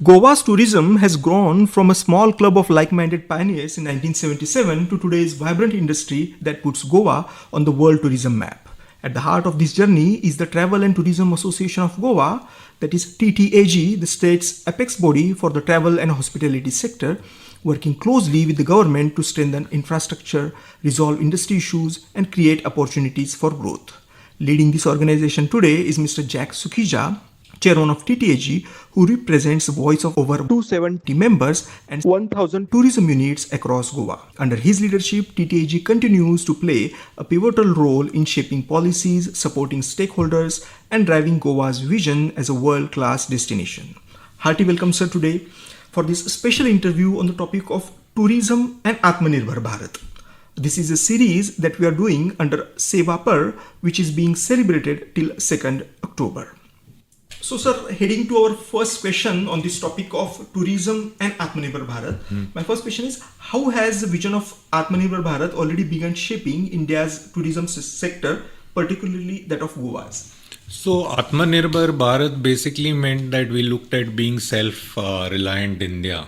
Goa's tourism has grown from a small club of like-minded pioneers in 1977 to today's vibrant industry that puts Goa on the world tourism map. At the heart of this journey is the Travel and Tourism Association of Goa, that is TTAG, the state's apex body for the travel and hospitality sector, working closely with the government to strengthen infrastructure, resolve industry issues, and create opportunities for growth. Leading this organization today is Mr. Jack Sukija, chairman of TTAG, who represents the voice of over 270 members and 1,000 tourism units across Goa. Under his leadership, TTAG continues to play a pivotal role in shaping policies, supporting stakeholders, and driving Goa's vision as a world-class destination. Hearty welcome, sir, today for this special interview on the topic of tourism and Aatmnirbhar Bharat. This is a series that we are doing under Seva Per, which is being celebrated till 2nd October. So, sir, heading to our first question on this topic of tourism and Aatmnirbhar Bharat, my first question is, how has the vision of Aatmnirbhar Bharat already begun shaping India's tourism sector, particularly that of Goa's? So Aatmnirbhar Bharat basically meant that we looked at being self-reliant India.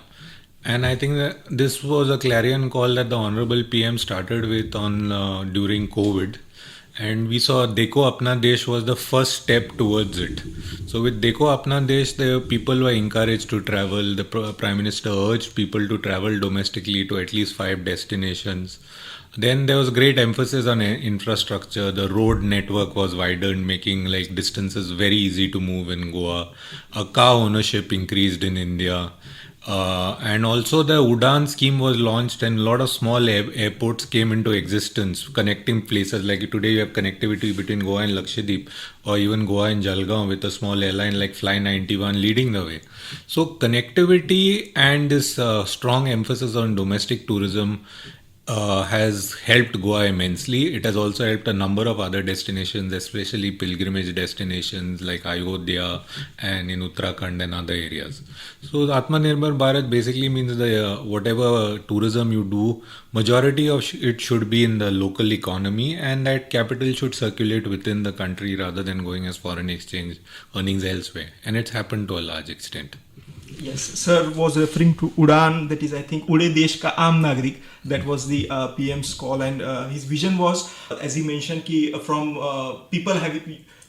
And I think that this was a clarion call that the Honorable PM started with on during COVID. And we saw Dekho Apna Desh was the first step towards it. So with Dekho Apna Desh, the people were encouraged to travel. The Prime Minister urged people to travel domestically to at least 5 destinations. Then there was great emphasis on infrastructure. The road network was widened, making like distances very easy to move in Goa. Car ownership increased in India. And also the Udan scheme was launched and a lot of small airports came into existence, connecting places like today you have connectivity between Goa and Lakshadweep or even Goa and Jalgaon with a small airline like Fly 91 leading the way. So connectivity and this strong emphasis on domestic tourism has helped Goa immensely. It has also helped a number of other destinations, especially pilgrimage destinations like Ayodhya and in Uttarakhand and other areas. So Atmanirbhar Bharat basically means that whatever tourism you do, majority of it should be in the local economy, and that capital should circulate within the country rather than going as foreign exchange earnings elsewhere. And it's happened to a large extent. Yes, sir was referring to Udan, that is, I think, Ude Desh Ka Aam Nagrik. That was the PM's call, and his vision was, as he mentioned, ki from people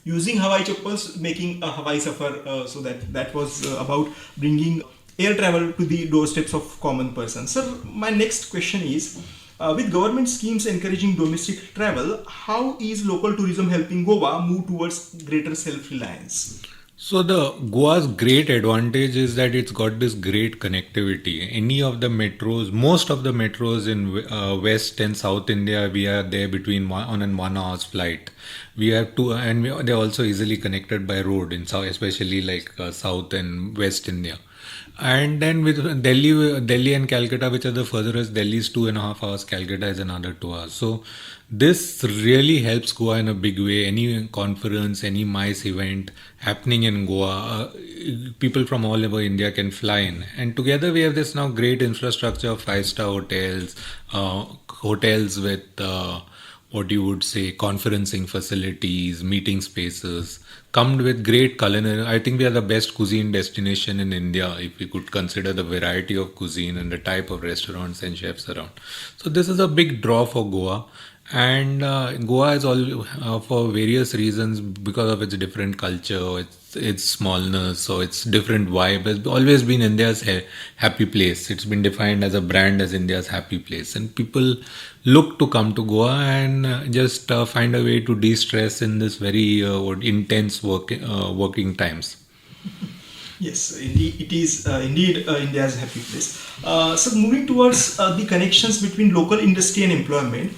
using Hawai Chappals, making a Hawai Safar, so that was about bringing air travel to the doorsteps of common persons. Sir, my next question is, with government schemes encouraging domestic travel, how is local tourism helping Goa move towards greater self-reliance? So the Goa's great advantage is that it's got this great connectivity. Any of the metros, most of the metros in West and South India, we are there between 1 and 1 hour's flight. We have two, and they're also easily connected by road in South, especially like South and West India. And then with Delhi and Calcutta, which are the furthest, Delhi is 2.5 hours, Calcutta is another 2 hours. So this really helps Goa in a big way. Any conference, any MICE event happening in Goa, people from all over India can fly in. And together we have this now great infrastructure of 5-star hotels, hotels with what you would say, conferencing facilities, meeting spaces, come with great culinary. I think we are the best cuisine destination in India if we could consider the variety of cuisine and the type of restaurants and chefs around. So this is a big draw for Goa. And Goa is all for various reasons, because of its different culture, its smallness, so its different vibe, has always been India's happy place. It's been defined as a brand as India's happy place, and people look to come to Goa and just find a way to de-stress in this very intense working times. Yes, indeed, it is indeed India's happy place. So, moving towards the connections between local industry and employment,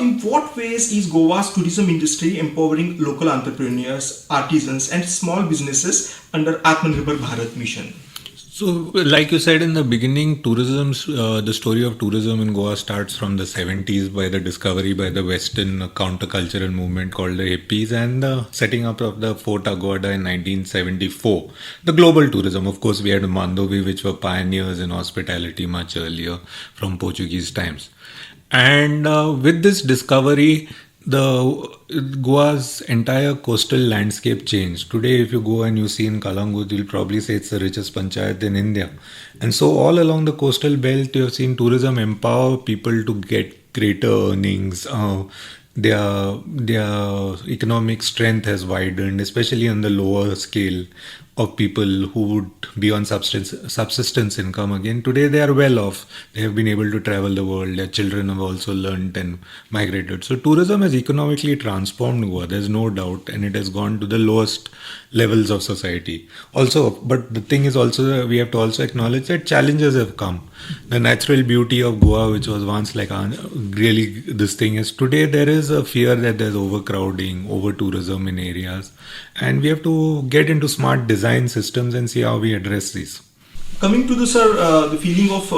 in what ways is Goa's tourism industry empowering local entrepreneurs, artisans, and small businesses under Aatmanirbhar Bharat mission? So, like you said in the beginning, the story of tourism in Goa starts from the 70s by the discovery by the Western countercultural movement called the hippies and the setting up of the Fort Aguada in 1974. The global tourism, of course, we had Mandovi, which were pioneers in hospitality much earlier from Portuguese times. And with this discovery, the Goa's entire coastal landscape changed. Today, if you go and you see in Kalangut, you'll probably say it's the richest panchayat in India. And so, all along the coastal belt, you have seen tourism empower people to get greater earnings. Their economic strength has widened, especially on the lower scale of people who would be on subsistence income. Again, today they are well off. They have been able to travel the world. Their children have also learned and migrated. So tourism has economically transformed Goa. There's no doubt, and it has gone to the lowest levels of society. Also, but the thing is also we have to also acknowledge that challenges have come. The natural beauty of Goa, which was once like really this thing, is today there is a fear that there's overcrowding, over tourism in areas, and we have to get into smart design systems and see how we address these. Coming to the sir, the feeling of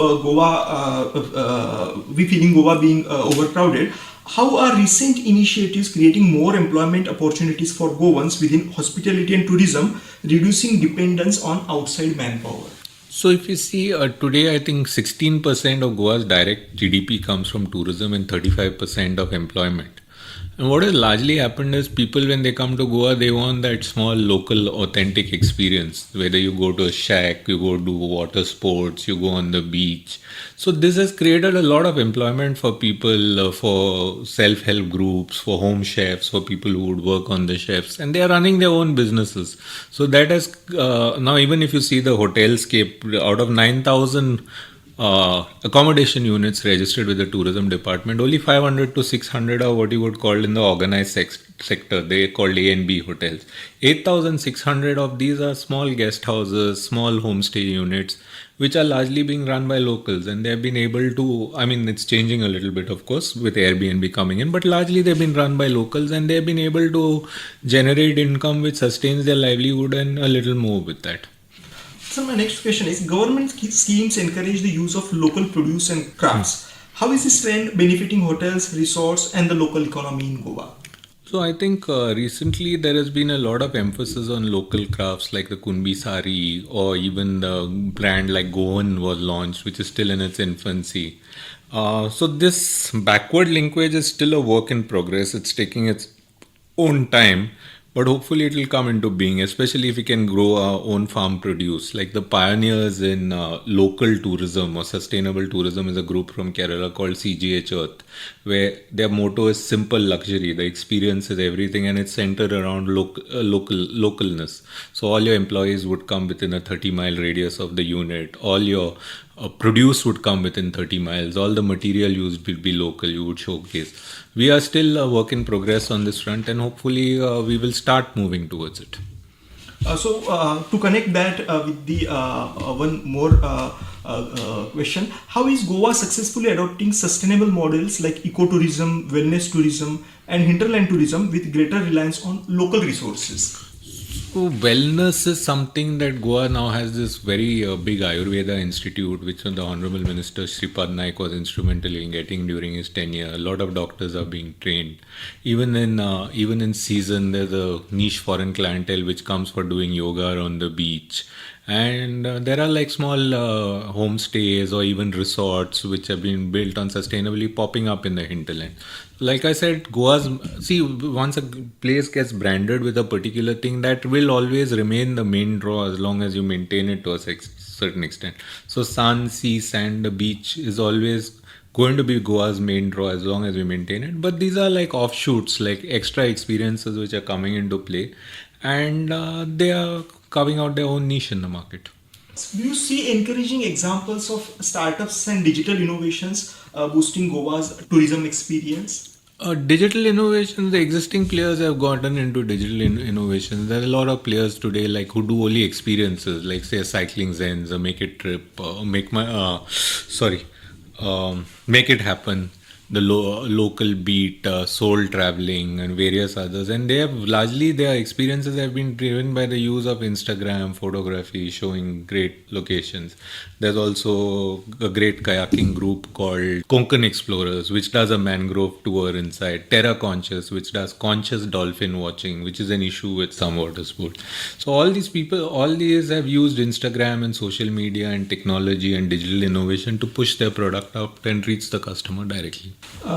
we feeling Goa being overcrowded. How are recent initiatives creating more employment opportunities for Goans within hospitality and tourism, reducing dependence on outside manpower? So if you see today, I think 16% of Goa's direct GDP comes from tourism and 35% of employment. And what has largely happened is people, when they come to Goa, they want that small local authentic experience. Whether you go to a shack, you go do water sports, you go on the beach. So this has created a lot of employment for people, for self-help groups, for home chefs, for people who would work on the chefs, and they are running their own businesses. So that has now, even if you see the hotel scape, out of 9,000 accommodation units registered with the tourism department, only 500 to 600 are what you would call in the organized sector. They called A and B hotels. 8,600 of these are small guest houses, small homestay units, which are largely being run by locals, and they've been able to, I mean, it's changing a little bit, of course, with Airbnb coming in, but largely they've been run by locals, and they've been able to generate income which sustains their livelihood and a little more with that. So my next question is, government schemes encourage the use of local produce and crafts. How is this trend benefiting hotels, resorts and the local economy in Goa? So I think recently there has been a lot of emphasis on local crafts like the Kunbi Sari, or even the brand like Goan was launched, which is still in its infancy. So this backward linkage is still a work in progress. It's taking its own time, but hopefully it will come into being, especially if we can grow our own farm produce. Like the pioneers in local tourism or sustainable tourism is a group from Kerala called CGH Earth, where their motto is simple luxury. The experience is everything, and it's centered around localness. So all your employees would come within a 30-mile radius of the unit. All your produce would come within 30 miles. All the material used will be local. You would showcase. We are still a work in progress on this front, and hopefully we will start moving towards it. So to connect that with the one more question, how is Goa successfully adopting sustainable models like ecotourism, wellness tourism and hinterland tourism with greater reliance on local resources? So wellness is something that Goa now has this very big Ayurveda institute, which the Honorable Minister Shripad Naik was instrumental in getting during his tenure. A lot of doctors are being trained. Even in season, there's a niche foreign clientele which comes for doing yoga on the beach. And there are like small homestays or even resorts which have been built on sustainably popping up in the hinterland. Like I said, once a place gets branded with a particular thing, that will always remain the main draw as long as you maintain it to a certain extent. So sun, sea, sand, the beach is always going to be Goa's main draw as long as we maintain it. But these are like offshoots, like extra experiences which are coming into play, and they are carving out their own niche in the market. Do you see encouraging examples of startups and digital innovations boosting Goa's tourism experience? Digital innovation, the existing players have gotten into digital innovations. There are a lot of players today like who do only experiences, like say Cycling Zens, a Make It Trip, Make It Happen, the local beat, soul traveling and various others. And they have largely, their experiences have been driven by the use of Instagram, photography, showing great locations. There's also a great kayaking group called Konkan Explorers, which does a mangrove tour inside. Terra Conscious, which does conscious dolphin watching, which is an issue with some water sports. So all these have used Instagram and social media and technology and digital innovation to push their product out and reach the customer directly.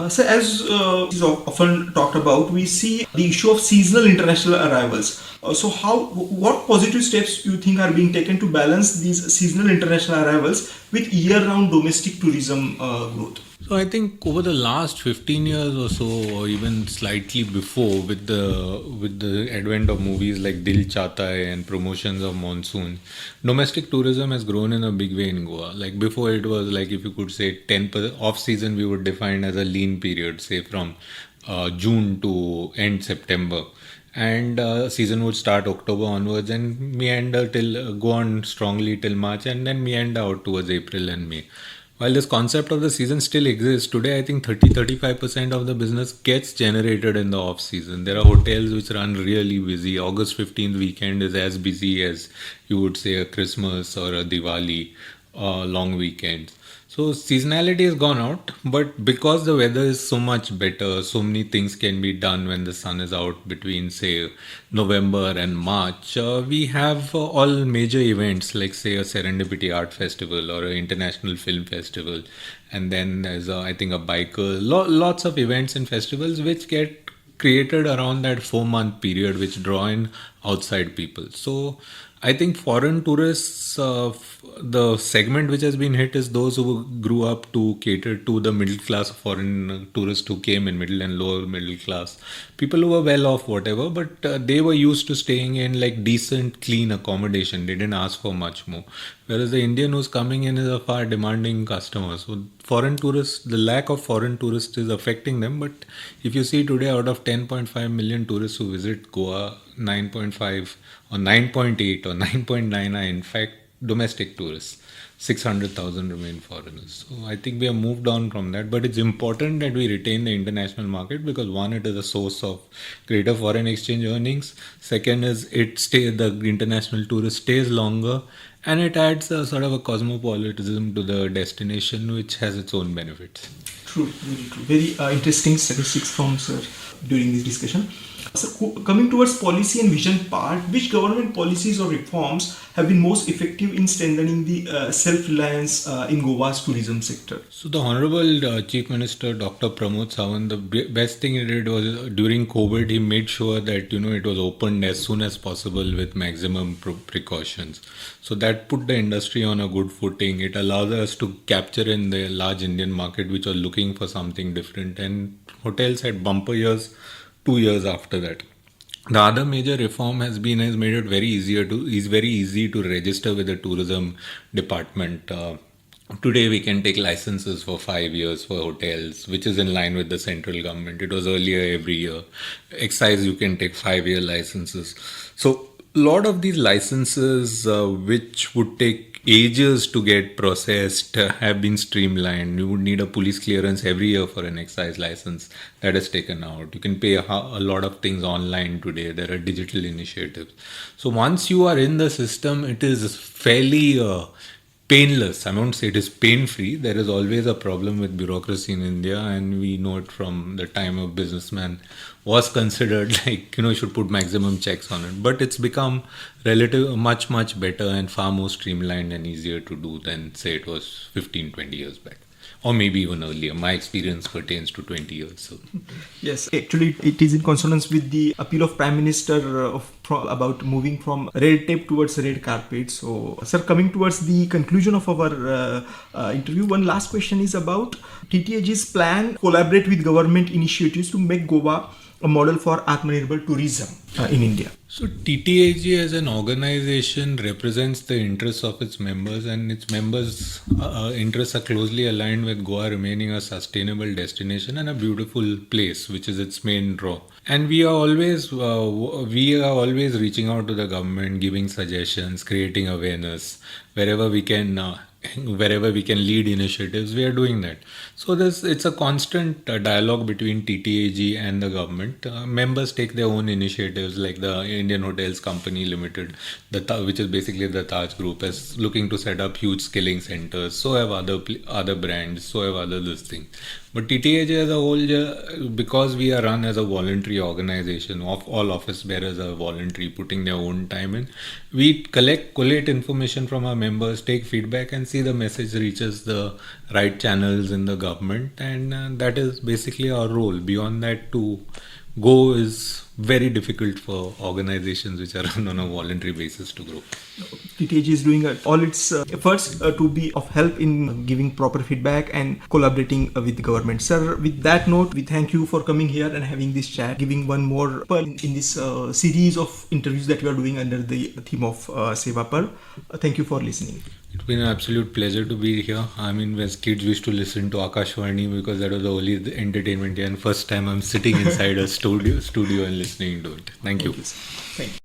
So as is often talked about, we see the issue of seasonal international arrivals. What positive steps you think are being taken to balance these seasonal international arrivals with year-round domestic tourism growth? So I think over the last 15 years or so, or even slightly before, with the advent of movies like Dil Chahta Hai and promotions of monsoon, domestic tourism has grown in a big way in Goa. Like before, it was like, if you could say, 10% off season, we would define as a lean period, say from June to end September, and season would start October onwards and meander till go on strongly till March, and then meander out towards April and May. While this concept of the season still exists today, I think 30-35% of the business gets generated in the off season. There are hotels which run really busy. August 15th weekend is as busy as you would say a Christmas or a Diwali long weekends. So seasonality has gone out, but because the weather is so much better, so many things can be done when the sun is out between, say, November and March. We have all major events like, say, a Serendipity Art Festival or an International Film Festival, and then there's, I think, a biker. Lots of events and festivals which get created around that 4 month period, which draw in outside people. So I think foreign tourists, the segment which has been hit is those who grew up to cater to the middle class foreign tourists who came in, middle and lower middle class. People who were well off, whatever, but they were used to staying in like decent, clean accommodation. They didn't ask for much more. Whereas the Indian who's coming in is a far demanding customer. So foreign tourists, the lack of foreign tourists is affecting them. But if you see today, out of 10.5 million tourists who visit Goa, 9.5 or 9.8 or 9.9 are in fact domestic tourists. 600,000 remain foreigners. So I think we have moved on from that, but it's important that we retain the international market because one, it is a source of greater foreign exchange earnings. Second is the international tourist stays longer, and it adds a sort of a cosmopolitanism to the destination, which has its own benefits. True, very true. Very interesting statistics from sir during this discussion. So, coming towards policy and vision part, which government policies or reforms have been most effective in strengthening the self-reliance in Goa's tourism sector? So the Honorable Chief Minister Dr. Pramod Sawant, the best thing he did was during COVID, he made sure that it was opened as soon as possible with maximum precautions. So that put the industry on a good footing. It allowed us to capture in the large Indian market, which was looking for something different, and hotels had bumper years 2 years after that. The other major reform has made it very easy to register with the tourism department. Today we can take licenses for 5 years for hotels, which is in line with the central government. It was earlier every year. Excise, you can take 5 year licenses. So a lot of these licenses, which would take ages to get processed, have been streamlined. You would need a police clearance every year for an excise license. That is taken out. You can pay a lot of things online today. There are digital initiatives. So once you are in the system, it is fairly painless. I won't say it is pain-free. There is always a problem with bureaucracy in India, and we know it from the time of businessman was considered like, you should put maximum checks on it. But it's become much better and far more streamlined and easier to do than, say, it was 15, 20 years back. Or maybe even earlier. My experience pertains to 20 years. So. Yes, actually, it is in consonance with the appeal of Prime Minister about moving from red tape towards red carpet. So, sir, coming towards the conclusion of our interview, one last question is about TTAG's plan to collaborate with government initiatives to make Goa a model for Aatmnirbhar tourism in India. So TTAG as an organization represents the interests of its members, and its members' interests are closely aligned with Goa remaining a sustainable destination and a beautiful place, which is its main draw. And we are always reaching out to the government, giving suggestions, creating awareness wherever we can. Wherever we can lead initiatives, we are doing that. So it's a constant dialogue between TTAG and the government. Members take their own initiatives, like the Indian Hotels Company Limited, which is basically the Taj Group, is looking to set up huge skilling centers. So have other brands, so have other this thing. But TTAG as a whole, because we are run as a voluntary organization, all office bearers are voluntary, putting their own time in. We collate information from our members, take feedback, and see the message reaches the right channels in the government, and that is basically our role. Beyond that, to go is very difficult for organizations which are run on a voluntary basis to grow. TTAG is doing all its efforts to be of help in giving proper feedback and collaborating with the government. Sir, with that note, we thank you for coming here and having this chat, giving one more pearl in this series of interviews that we are doing under the theme of Seva Pearl. Thank you for listening. It's been an absolute pleasure to be here. I mean, as kids, we used to listen to Akashvani because that was the only entertainment here. And first time I'm sitting inside a studio and listening to it. Thank you. Thank you.